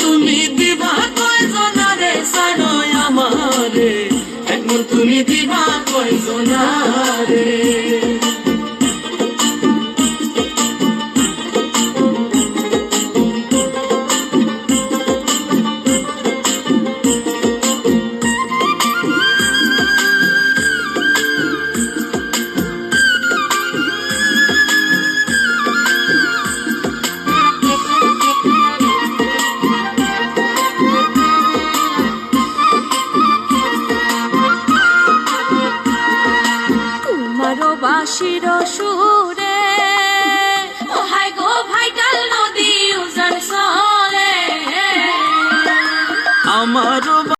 তুমি দিবা কয়জনারে ছাড়ো আমারে, এক মন তুমি দিবা কয়জনারে। বাঁশির সুরে ও হাই গো ভাইটাল নদী উজান চলে আমারও